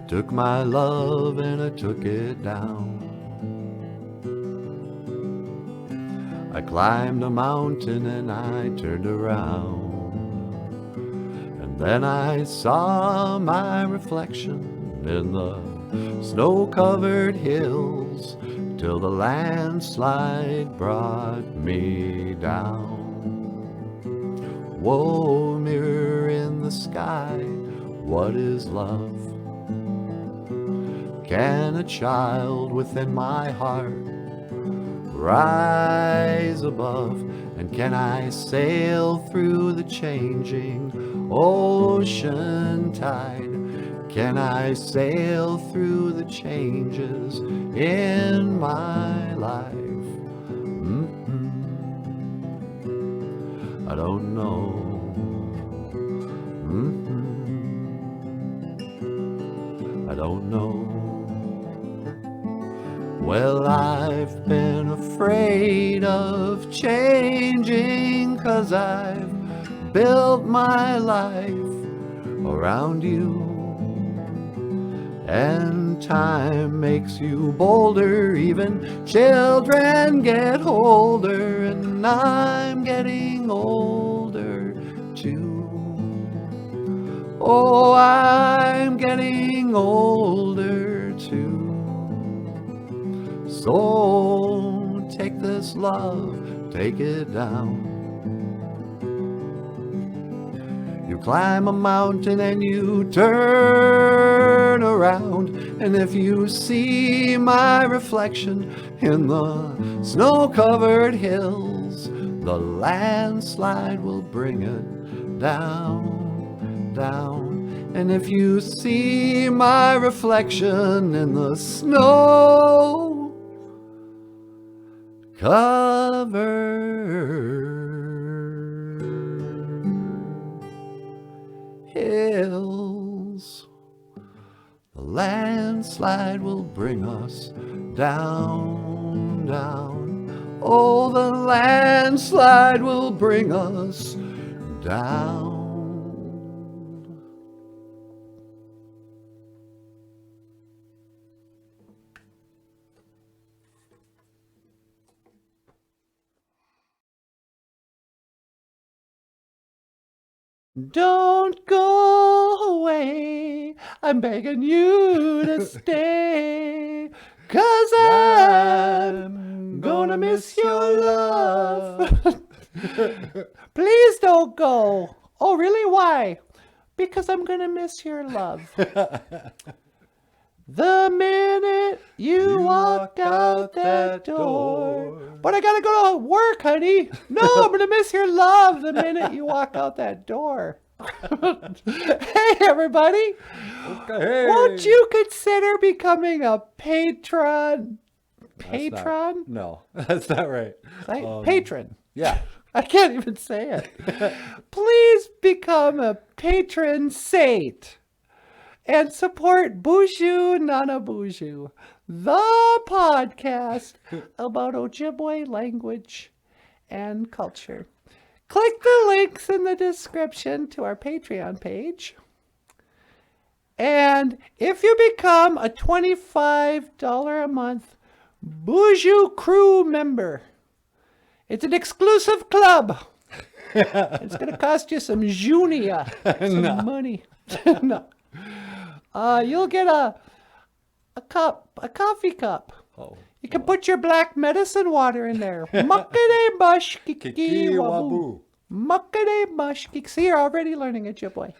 took my love and I took it down. I climbed a mountain and I turned around, and then I saw my reflection in the snow-covered hills, till the landslide brought me down. Whoa, mirror in the sky, what is love? Can a child within my heart rise above? And can I sail through the changing ocean tide? Can I sail through the changes in my life? I don't know. I don't know. Well, I've been afraid of changing, 'cause I've built my life around you. And time makes you bolder, even children get older, and I'm getting older too. Oh, I'm getting older too. So take this love, take it down. You climb a mountain and you turn around, and if you see my reflection in the snow-covered hills, the landslide will bring it down, down. And if you see my reflection in the snow-covered hills, the landslide will bring us down, down. Oh, the landslide will bring us down. Don't go away, I'm begging you to stay, 'cause I'm gonna miss your love. Please don't go. Oh, really? Why? Because I'm gonna miss your love. The minute you walk out that door. But I gotta go to work, honey. No, I'm gonna miss your love the minute you walk out that door. Hey, everybody. Okay. Won't you consider becoming a patron? Patron? No, that's not right. Patron. Yeah. I can't even say it. Please become a patron saint and support BOOZHOO, NANABOOZHOO, the podcast about Ojibwe language and culture. Click the links in the description to our Patreon page. And if you become a $25 a month BOOZHOO crew member, it's an exclusive club. It's going to cost you some junia, some money. No. You'll get a coffee cup. Oh. You can put your black medicine water in there. Muckety mush kiki Kiki waboo. waboo. Muckety mush kiki. See, you're already learning Ojibwe.